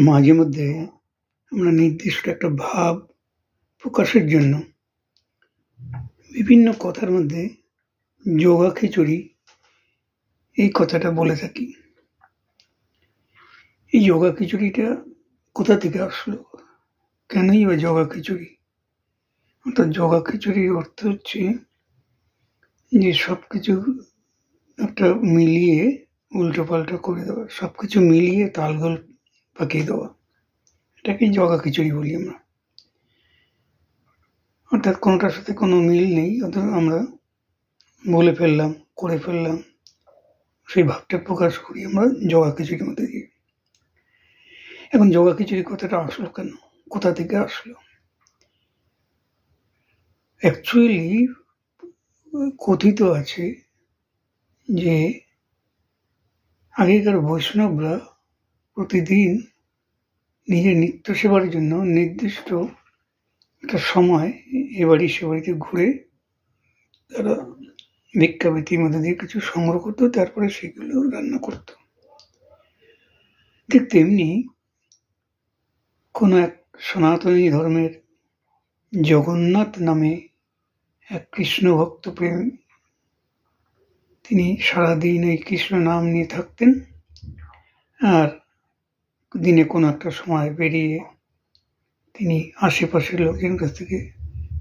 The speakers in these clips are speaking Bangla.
মাঝে মধ্যে আমরা নির্দিষ্ট একটা ভাব প্রকাশের জন্য বিভিন্ন কথার মধ্যে যোগা খিচুড়ি এই কথাটা বলে থাকি। এই যোগা খিচুড়িটা কোথা থেকে আসলো, কেনই বা যোগা খিচুড়ি? অর্থাৎ যোগা খিচুড়ির অর্থ হচ্ছে যে সবকিছু একটা মিলিয়ে উল্টো পাল্টা করে দেওয়া, সবকিছু মিলিয়ে তালগোল পাকিয়ে দেওয়া, এটাকে যোগা খিচুড়ি বলি আমরা। অর্থাৎ কোনোটার সাথে কোনো মিল নেই, অর্থাৎ আমরা বলে ফেললাম, করে ফেললাম, সেই ভাবটা প্রকাশ করি আমরা যোগা খিচুড়ির মধ্যে দিয়ে। এখন যোগা খিচুড়ি কথাটা আসলো কেন, কোথা থেকে আসলো? অ্যাকচুয়ালি কথিত আছে যে আগেকার বৈষ্ণবরা প্রতিদিন নিজের নিত্য সেবার জন্য নির্দিষ্ট একটা সময় এ বাড়ি সে বাড়িতে ঘুরে তারা ভিক্ষাবৃত্তির মধ্যে দিয়ে কিছু সংগ্রহ করতো, তারপরে সেগুলো রান্না করতো। ঠিক তেমনি কোনো এক সনাতনী ধর্মের জগন্নাথ নামে এক কৃষ্ণ ভক্ত প্রেম, তিনি সারাদিন এই কৃষ্ণ নাম নিয়ে থাকতেন, আর দিনে কোনো একটা সময় বেরিয়ে তিনি আশেপাশের লোকজনের কাছ থেকে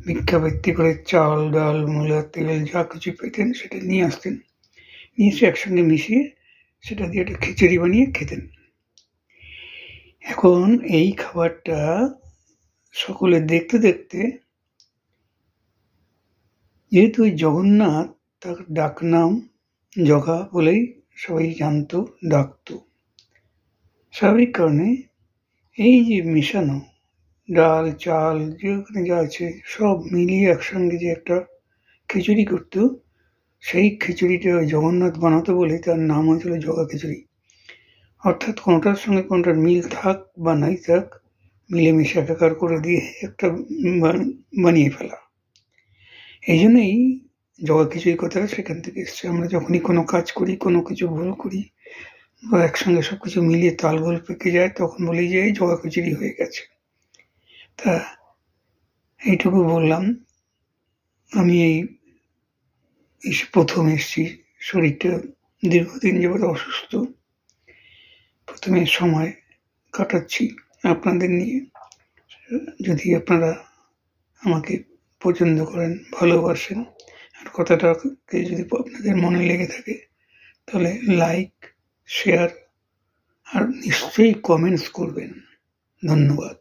ভিক্ষাবৃত্তি করে চাল, ডাল, মূলা, তেল যা কিছু পেতেন সেটা নিয়ে আসতেন, নিয়ে এসে একসঙ্গে মিশিয়ে সেটা দিয়ে একটা খিচুড়ি বানিয়ে খেতেন। এখন এই খাবারটা সকলে দেখতে দেখতে, যেহেতু ওই জগন্নাথ তার ডাকনাম জগা বলেই সবাই জানতো, ডাকতো, স্বাভাবিক কারণে এই যে মেশানো ডাল, চাল যেখানে যা আছে সব মিলিয়ে একসঙ্গে যে একটা খিচুড়ি করতো, সেই খিচুড়িটা জগন্নাথ বানাতো বলে তার নাম হয়েছিল জগা খিচুড়ি। অর্থাৎ কোনোটার সঙ্গে কোনোটার মিল থাক বা নাই থাক, মিলেমিশে একাকার করে দিয়ে একটা বানিয়ে ফেলা। এই জন্যই জগা খিচুড়ি কথাটা সেখান থেকে এসছে। আমরা যখনই কোনো কাজ করি, কোনো কিছু ভুল করি বা একসঙ্গে সবকিছু মিলিয়ে তালগোল পেকে যায়, তখন বলি যে এই জগা খিচুড়ি হয়ে গেছে। তা এইটুকু বললাম। আমি এই প্রথম এসছি, শরীরটা দীর্ঘদিন যাবৎ অসুস্থ, প্রথমে সময় কাটাচ্ছি আপনাদের নিয়ে। যদি আপনারা আমাকে পছন্দ করেন, ভালোবাসেন, আর কথাটাকে যদি আপনাদের মনে লেগে থাকে, তাহলে লাইক, শেয়ার আর নিশ্চয়ই কমেন্টস করবেন। ধন্যবাদ।